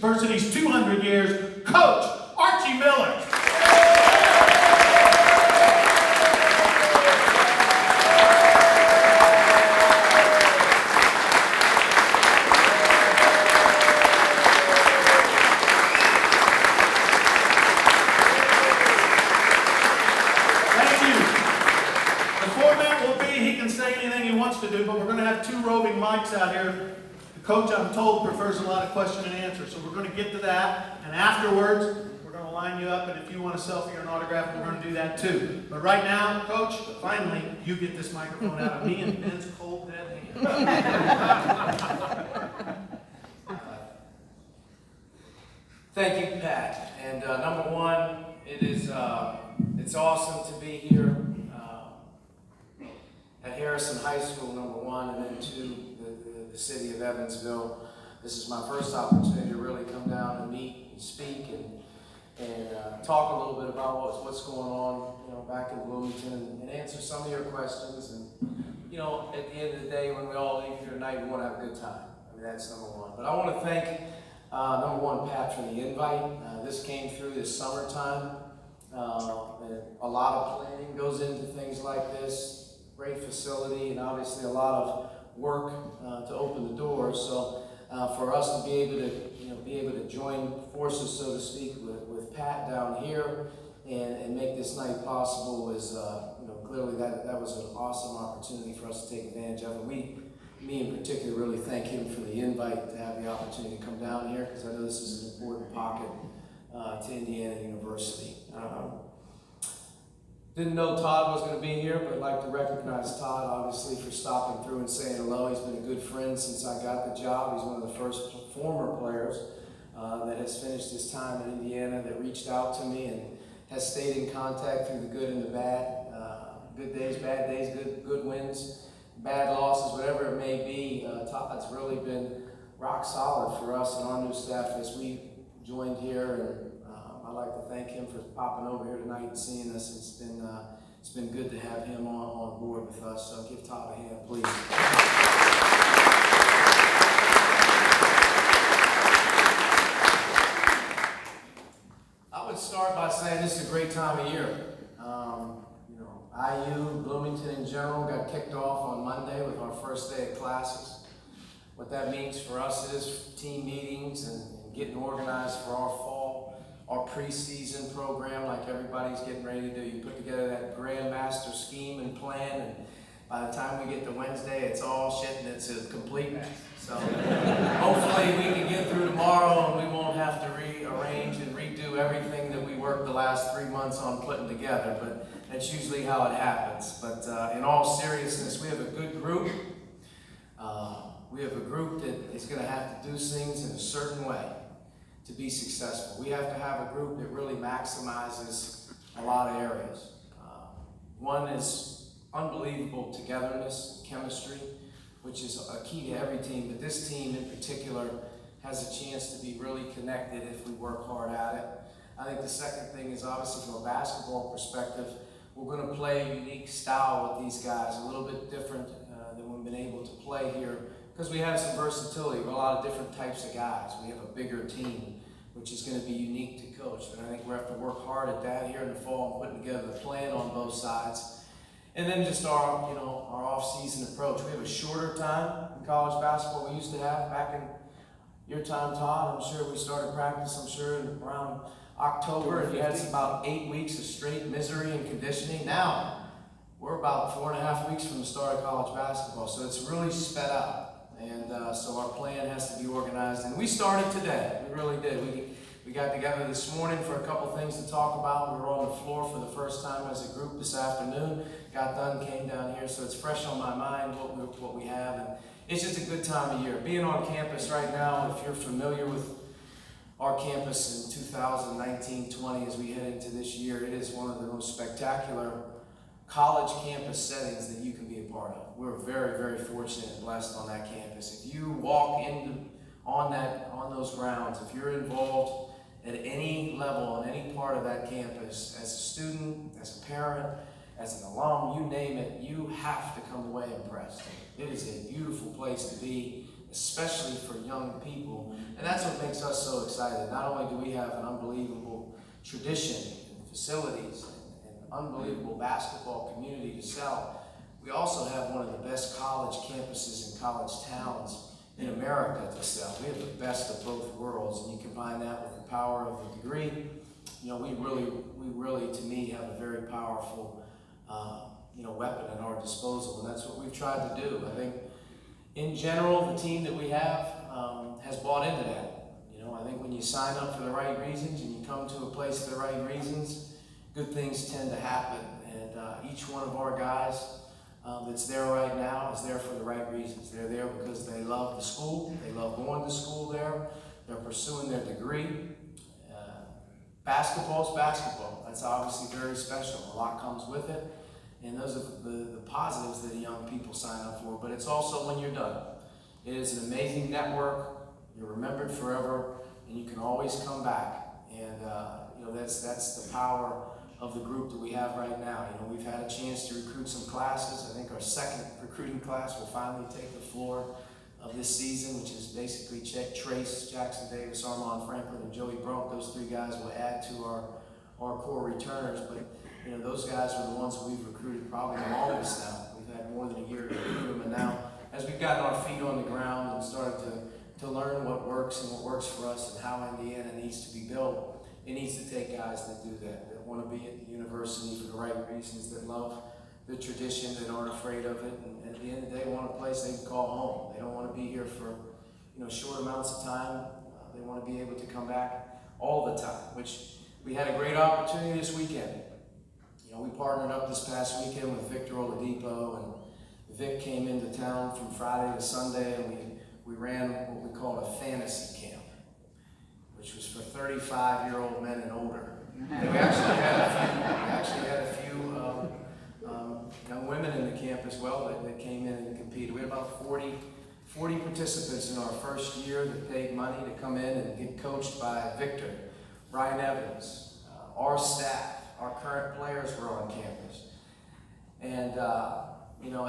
University's 200 years, Coach Archie Miller. To do, but we're going to have 2 roving mics out here. The coach, I'm told, prefers a lot of question and answer, so we're going to get to that, and afterwards we're going to line you up, and if you want a selfie or an autograph, we're going to do that too. But right now, Coach, finally you get this microphone out of me and Ben's cold dead hand. Thank you, Pat. And number one, it's awesome to be here at Harrison High School, number one, and then 2, the city of Evansville. This is my first opportunity to really come down and meet and speak and talk a little bit about what's going on, back in Bloomington, and answer some of your questions. And at the end of the day, when we all leave here tonight, we want to have a good time. I mean, that's number one. But I want to thank number one, Pat, for the invite. This came through this summertime. And a lot of planning goes into things like this. Great facility, and obviously a lot of work to open the doors. So for us to be able to join forces, so to speak, with Pat down here and make this night possible is clearly that was an awesome opportunity for us to take advantage of. And me in particular, really thank him for the invite to have the opportunity to come down here, because I know this is an important pocket to Indiana University. Didn't know Todd was going to be here, but I'd like to recognize Todd, obviously, for stopping through and saying hello. He's been a good friend since I got the job. He's one of the first former players that has finished his time in Indiana, that reached out to me and has stayed in contact through the good and the bad. Good days, bad days, good wins, bad losses, whatever it may be. Todd's really been rock solid for us and our new staff as we joined here, and I'd like to thank him for popping over here tonight and seeing us. It's been good to have him on board with us. So give Todd a hand, please. I would start by saying this is a great time of year. IU, Bloomington in general, got kicked off on Monday with our first day of classes. What that means for us is team meetings and getting organized for our preseason program, like everybody's getting ready to do. You put together that grandmaster scheme and plan, and by the time we get to Wednesday, it's all shit and it's a complete mess. So hopefully we can get through tomorrow and we won't have to rearrange and redo everything that we worked the last 3 months on putting together, but that's usually how it happens. But in all seriousness, we have a good group. We have a group that is going to have to do things in a certain way to be successful. We have to have a group that really maximizes a lot of areas. One is unbelievable togetherness, chemistry, which is a key to every team, but this team in particular has a chance to be really connected if we work hard at it. I think the second thing is, obviously from a basketball perspective, we're going to play a unique style with these guys, a little bit different than we've been able to play here, because we have some versatility with a lot of different types of guys. We have a bigger team, which is going to be unique to coach. But I think we have to work hard at that here in the fall and putting together a plan on both sides. And then just our off-season approach. We have a shorter time in college basketball we used to have back in your time, Todd. I'm sure we started practice, around October, and you had about 8 weeks of straight misery and conditioning. Now, we're about 4.5 weeks from the start of college basketball, so it's really sped up. And so our plan has to be organized. And we started today. We really did. We got together this morning for a couple things to talk about. We were on the floor for the first time as a group this afternoon. Got done, came down here, so it's fresh on my mind what we have. And it's just a good time of year. Being on campus right now, if you're familiar with our campus in 2019-20 as we head into this year, it is one of the most spectacular college campus settings that you can be a part of. We're very, very fortunate and blessed on that campus. If you walk on those grounds, if you're involved at any level on any part of that campus, as a student, as a parent, as an alum, you name it, you have to come away impressed. It is a beautiful place to be. especially for young people. And that's what makes us so excited. Not only do we have an unbelievable tradition and facilities and unbelievable basketball community to sell, we also have one of the best college campuses and college towns in America to sell. We have the best of both worlds, and you combine that with the power of the degree. You know, we really, to me, have a very powerful, weapon at our disposal, and that's what we've tried to do. I think, in general, the team that we have has bought into that. You know, I think when you sign up for the right reasons and you come to a place for the right reasons, good things tend to happen. And each one of our guys that's there right now is there for the right reasons. They're there because they love the school, they love going to school there, they're pursuing their degree. Basketball's basketball. That's obviously very special. A lot comes with it. And those are the positives that young people sign up for. But it's also when you're done. It is an amazing network. You're remembered forever, and you can always come back. And that's the power of the group that we have right now. You know, we've had a chance to recruit some classes. I think our second recruiting class will finally take the floor of this season, which is basically Trace, Jackson Davis, Armand Franklin, and Joey Brunk. Those three guys will add to our core returners. But you know, those guys are the ones that we've recruited probably the longest now. We've had more than a year to recruit them, and now as we've gotten our feet on the ground and started to learn what works and what works for us and how Indiana needs to be built, it needs to take guys that do that want to be at the university for the right reasons, that love the tradition, that aren't afraid of it, and at the end of the day want a place they can call home. They don't want to be here for short amounts of time. They want to be able to come back all the time, which we had a great opportunity this weekend. You know, we partnered up this past weekend with Victor Oladipo, and Vic came into town from Friday to Sunday, and we ran what we called a fantasy camp, which was for 35-year-old men and older. And we actually had a few young women in the camp as well that came in and competed. We had about 40 participants in our first year that paid money to come in and get coached by Victor, Brian Evans, our staff, our current players were on campus. And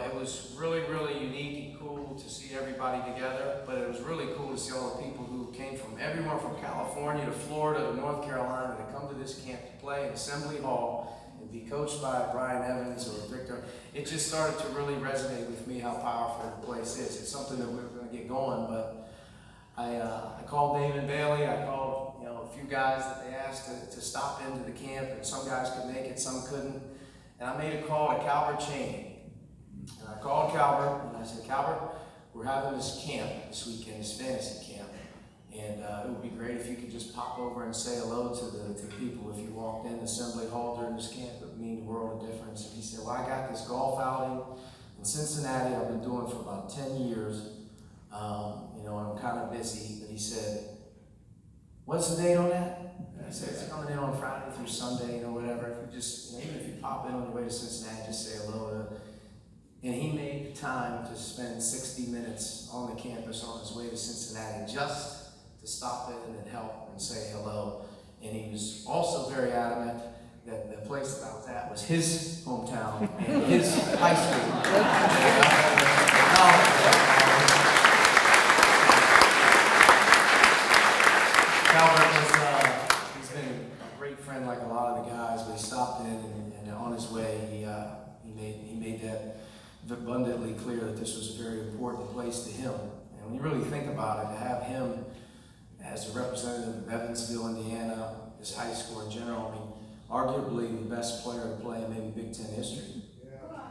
it was really, really unique and cool to see everybody together, but it was really cool to see all the people who came from everywhere from California to Florida to North Carolina to come to this camp to play in Assembly Hall and be coached by Brian Evans or Victor. It just started to really resonate with me how powerful the place is. It's something that we're going to get going, but I called David Bailey. I called a few guys that they asked to stop into the camp, and some guys could make it, some couldn't. And I made a call to Calvert Cheney. And I called Calvert, and I said, Calvert, we're having this camp this weekend, this fantasy camp. And it would be great if you could just pop over and say hello to the people if you walked in Assembly Hall during this camp. It would mean the world of difference. And he said, well, I got this golf outing in Cincinnati I've been doing for about 10 years. And I'm kind of busy. But he said, what's the date on that? And I said, it's coming in on Friday through Sunday, whatever. If you just, even if you pop in on your way to Cincinnati, just say hello to. And he made the time to spend 60 minutes on the campus on his way to Cincinnati just to stop in and help and say hello. And he was also very adamant that the place that I was at was his hometown and his high school. Calvert he's been a great friend like a lot of the guys, but he stopped in and on his way he made that abundantly clear that this was a very important place to him. And when you really think about it, to have him as a representative of Evansville, Indiana, his high school in general, arguably the best player to play in maybe Big Ten history.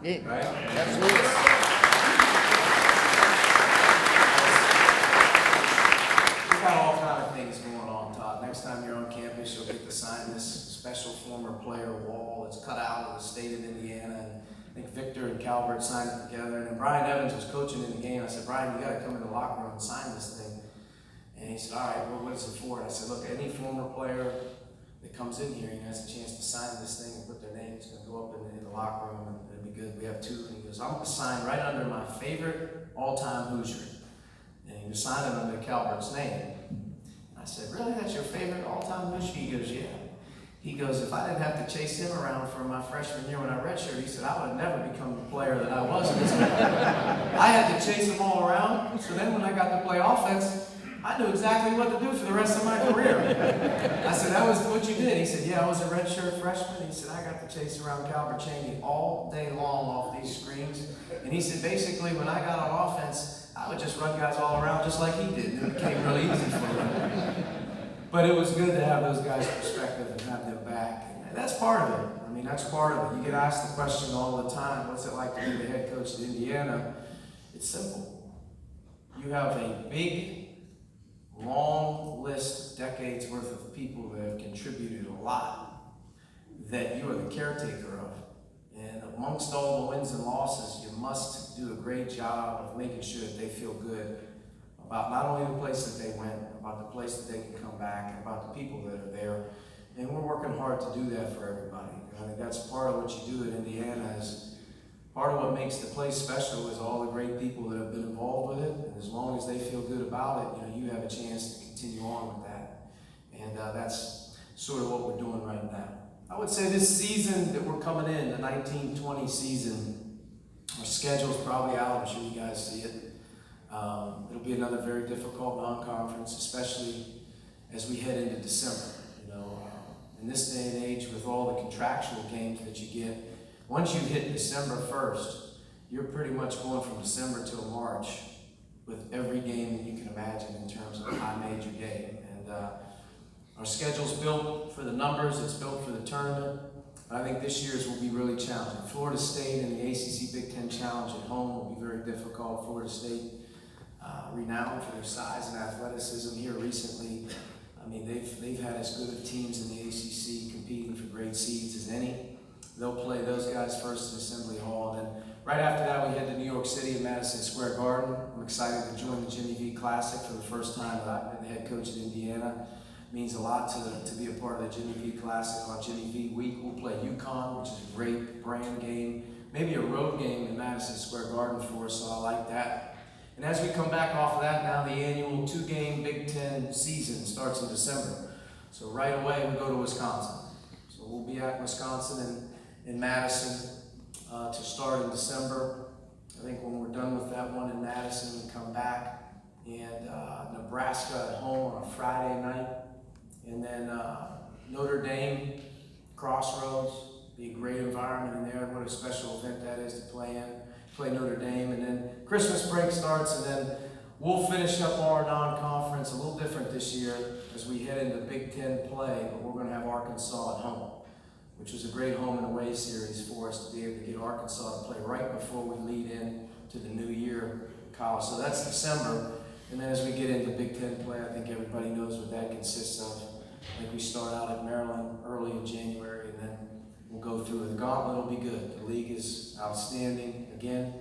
Yeah. Right? Absolutely. We've got all kinds of things going on, Todd. Next time you're on campus, you'll get to sign this special former player wall that's cut out of the state of Indiana. And I think Victor and Calvert signed it together. And then Brian Evans was coaching in the game. I said, Brian, you got to come in the locker room and sign this thing. And he said, all right, well, what is it for? And I said, look, any former player that comes in here and has a chance to sign this thing and put their name, it's going to go up in the locker room and it'll be good. We have two. And he goes, I'm going to sign right under my favorite all-time Hoosier. And he was signing under Calvert's name. And I said, really? That's your favorite all-time Hoosier? He goes, yeah. He goes, if I didn't have to chase him around for my freshman year when I redshirted, he said, I would have never become the player that I was. I had to chase them all around, so then when I got to play offense, I knew exactly what to do for the rest of my career. I said, that was what you did? He said, yeah, I was a redshirt freshman. He said, I got to chase around Calvert Cheney all day long off these screens. And he said, basically, when I got on offense, I would just run guys all around just like he did. And it became really easy for him. But it was good to have those guys' perspective and have them back. And that's part of it. I mean, that's part of it. You get asked the question all the time, what's it like to be the head coach at Indiana? It's simple. You have a big, long list, decades worth of people that have contributed a lot that you are the caretaker of. And amongst all the wins and losses, you must do a great job of making sure that they feel good about not only the place that they went, about the place that they can come back, and about the people that are there. And we're working hard to do that for everybody. And I think that's part of what you do at Indiana. Is part of what makes the place special is all the great people that have been involved with it. And as long as they feel good about it, you have a chance to continue on with that. And that's sort of what we're doing right now. I would say this season that we're coming in, the 1920 season, our schedule's probably out. I'm sure you guys see it. It'll be another very difficult non-conference, especially as we head into December. In this day and age, with all the contractual games that you get, once you hit December 1st, you're pretty much going from December till March with every game that you can imagine in terms of a high major game. And our schedule's built for the numbers, it's built for the tournament. But I think this year's will be really challenging. Florida State and the ACC Big Ten Challenge at home will be very difficult. Florida State, renowned for their size and athleticism here recently. I mean, they've had as good of teams in the ACC competing for great seeds as any. They'll play those guys first at Assembly Hall. And then right after that, we head to New York City at Madison Square Garden. I'm excited to join the Jimmy V Classic for the first time that I've been the head coach at Indiana. It means a lot to be a part of the Jimmy V Classic. On Jimmy V week, we'll play UConn, which is a great brand game. Maybe a road game in Madison Square Garden for us, so I like that. And as we come back off of that, now the annual 2-game Big Ten season starts in December. So right away, we go to Wisconsin. So we'll be at Wisconsin in Madison to start in December. I think when we're done with that one in Madison, we come back and Nebraska at home on a Friday night. And then Notre Dame, Crossroads, be a great environment in there. What a special event that is to play in. Play Notre Dame, and then Christmas break starts, and then we'll finish up our non-conference a little different this year as we head into Big Ten play, but we're going to have Arkansas at home, which was a great home and away series for us to be able to get Arkansas to play right before we lead in to the new year college. So that's December, and then as we get into Big Ten play, I think everybody knows what that consists of. I think we start out at Maryland early in January, and then we'll go through it. The gauntlet will be good. The league is outstanding again,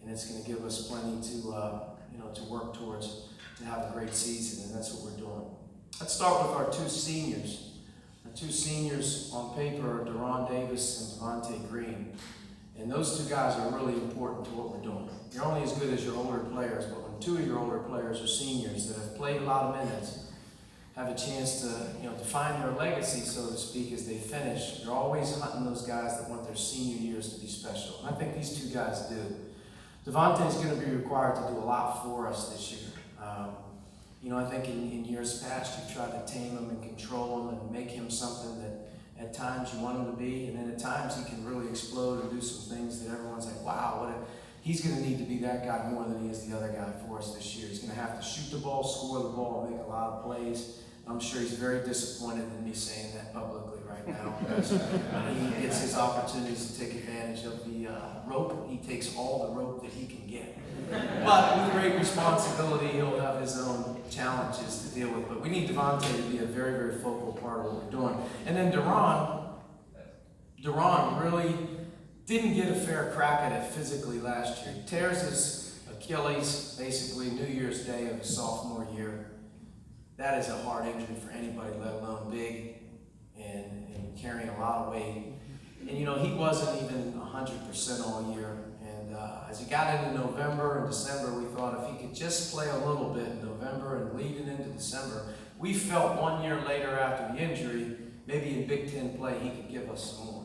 and it's going to give us plenty to work towards to have a great season, and that's what we're doing. Let's start with our two seniors. Our two seniors on paper are Deron Davis and Devontae Green, and those two guys are really important to what we're doing. You're only as good as your older players, but when two of your older players are seniors that have played a lot of minutes, have a chance to define their legacy, so to speak, as they finish. You're always hunting those guys that want their senior years to be special. And I think these two guys do. Devontae is going to be required to do a lot for us this year. I think in years past, you've tried to tame him and control him and make him something that at times you want him to be, and then at times he can really explode and do some things that everyone's like, wow, he's going to need to be that guy more than he is the other guy for us this year. He's going to have to shoot the ball, score the ball, and make a lot of plays. I'm sure he's very disappointed in me saying that publicly right now, because he gets his opportunities to take advantage of the rope. He takes all the rope that he can get. But with great responsibility, he'll have his own challenges to deal with. But we need Devontae to be a very, very focal part of what we're doing. And then Deron really didn't get a fair crack at it physically last year. He tears his Achilles basically New Year's Day of his sophomore year. That is a hard injury for anybody, let alone big and carrying a lot of weight. And he wasn't even 100% all year. And as he got into November and December, we thought if he could just play a little bit in November and leading into December, we felt 1 year later after the injury maybe in Big Ten play he could give us some more.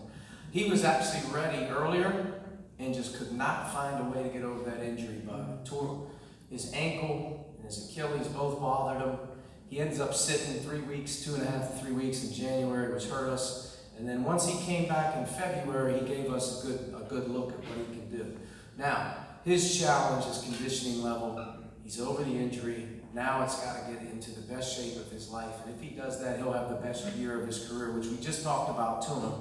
He was actually ready earlier and just could not find a way to get over that injury bug. Tore his ankle and his Achilles both bothered him. He ends up sitting 3 weeks, 2.5 to 3 weeks in January, which hurt us. And then once he came back in February, he gave us a good look at what he can do. Now, his challenge is conditioning level. He's over the injury. Now it's got to get into the best shape of his life. And if he does that, he'll have the best year of his career, which we just talked about to him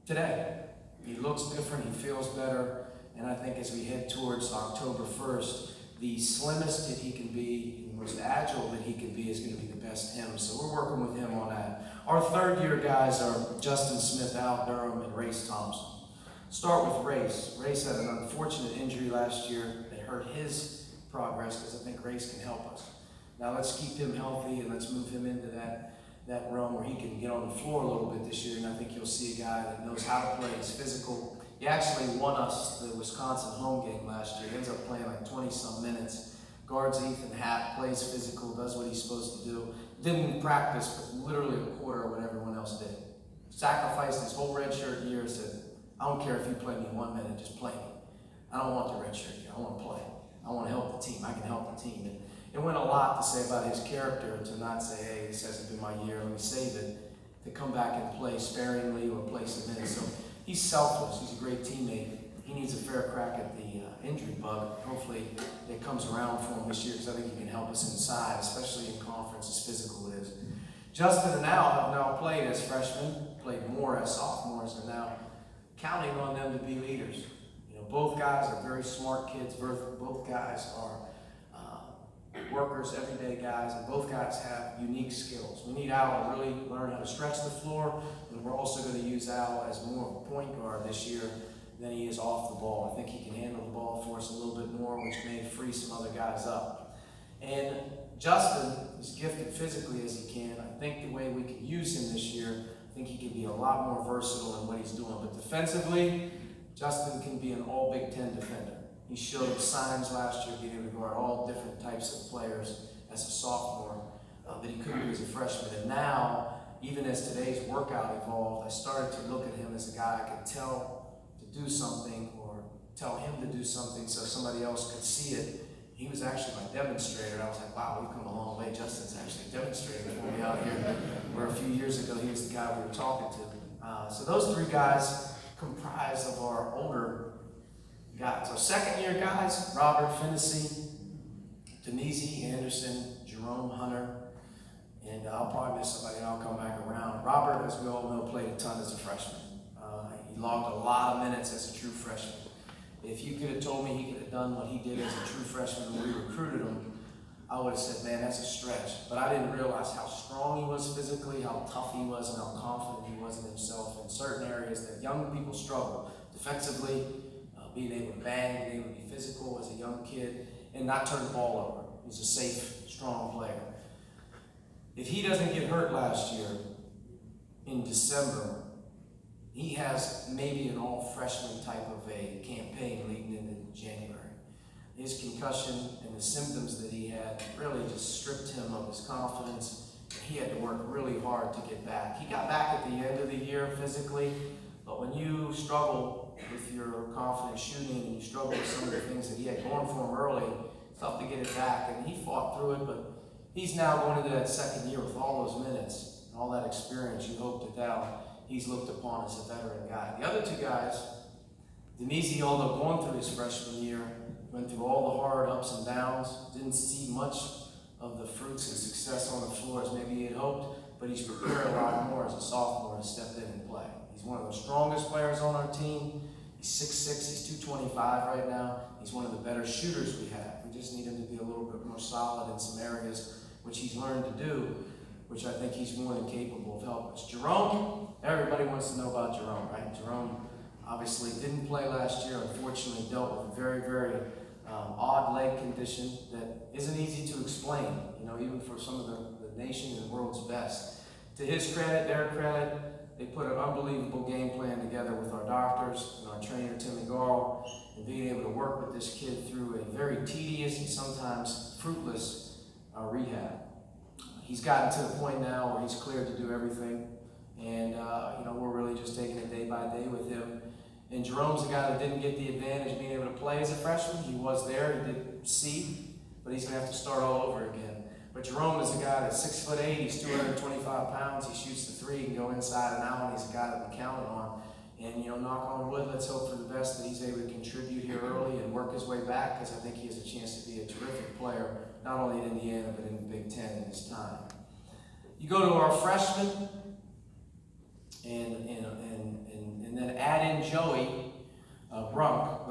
today. He looks different. He feels better. And I think as we head towards October 1st, the slimmest that he can be, the most agile that he can be is going to be the best him. So we're working with him on that. Our third-year guys are Justin Smith, Al Durham, and Race Thompson. Start with Race. Race had an unfortunate injury last year that hurt his progress because I think Race can help us. Now let's keep him healthy and let's move him into that realm where he can get on the floor a little bit this year, and I think you'll see a guy that knows how to play. He's physical. He actually won us the Wisconsin home game last year. He ends up playing like 20-some minutes. Guards Ethan Hatt, plays physical, does what he's supposed to do. Didn't practice, but literally a quarter of what everyone else did. Sacrificed his whole redshirt year, said, I don't care if you play me 1 minute, just play me. I don't want the redshirt year, I want to play. I want to help the team, I can help the team. And it went a lot to say about his character, to not say, hey, this hasn't been my year, let me save it, to come back and play sparingly or play some minutes. So he's selfless, he's a great teammate. He needs a fair crack at the injury bug. Hopefully it comes around for him this year because I think he can help us inside, especially in conference, as physical it is. Justin and Al have now played as freshmen, played more as sophomores, and now counting on them to be leaders. You know, both guys are very smart kids. Both guys are workers, everyday guys, and both guys have unique skills. We need Al to really learn how to stretch the floor, and we're also going to use Al as more of a point guard this year than he is off the ball. I think he can handle the ball for us a little bit more, which may free some other guys up. And Justin is gifted physically as he can. I think the way we can use him this year, I think he can be a lot more versatile in what he's doing. But defensively, Justin can be an all Big Ten defender. He showed signs last year being able to guard all different types of players as a sophomore that he couldn't do as a freshman. And now, even as today's workout evolved, I started to look at him as a guy I could tell to do something or tell him to do something so somebody else could see it. He was actually my demonstrator. I was like, wow, we've come a long way. Justin's actually demonstrating for me out here, where a few years ago he was the guy we were talking to. So those three guys comprise of our older guys. Our second-year guys, Robert Finnessy, Denise Anderson, Jerome Hunter, and I'll probably miss somebody and I'll come back around. Robert, as we all know, played a ton as a freshman. He logged a lot of minutes as a true freshman. If you could have told me he could have done what he did as a true freshman when we recruited him, I would have said, man, that's a stretch. But I didn't realize how strong he was physically, how tough he was, and how confident he was in himself in certain areas that young people struggle. Defensively, being able to bang, being able to be physical as a young kid, and not turn the ball over. He's a safe, strong player. If he doesn't get hurt last year in December, he has maybe an all-freshman type of a campaign leading into January. His concussion and the symptoms that he had really just stripped him of his confidence. He had to work really hard to get back. He got back at the end of the year physically, but when you struggle with your confidence shooting and you struggle with some of the things that he had going for him early, it's tough to get it back, and he fought through it, but he's now going into that second year with all those minutes and all that experience. You hope that he's looked upon as a veteran guy. The other two guys, Denise, although going through his freshman year, went through all the hard ups and downs, didn't see much of the fruits and success on the floor as maybe he had hoped, but he's prepared a lot more as a sophomore to step in and play. He's one of the strongest players on our team. He's 6'6", he's 225 right now. He's one of the better shooters we have. We just need him to be a little bit more solid in some areas, which he's learned to do, which I think he's more than capable of helping us. Jerome, everybody wants to know about Jerome, right? Jerome obviously didn't play last year, unfortunately dealt with a very, very odd leg condition that isn't easy to explain, you know, even for some of the nation and the world's best. To his credit, their credit, they put an unbelievable game plan together with our doctors and our trainer, Timmy Garl, and being able to work with this kid through a very tedious and sometimes fruitless rehab. He's gotten to the point now where he's cleared to do everything. And, you know, we're really just taking it day by day with him. And Jerome's a guy that didn't get the advantage of being able to play as a freshman. He was there, he did C, but he's going to have to start all over again. But Jerome is a guy that's 6'8", he's 225 pounds, he shoots the three, he can go inside and out, and he's a guy that we counted on. And, you know, knock on wood, let's hope for the best that he's able to contribute here early and work his way back, because I think he has a chance to be a terrific player, not only in Indiana, but in the Big Ten in his time. You go to our freshmen, and then add in Joey Brunk.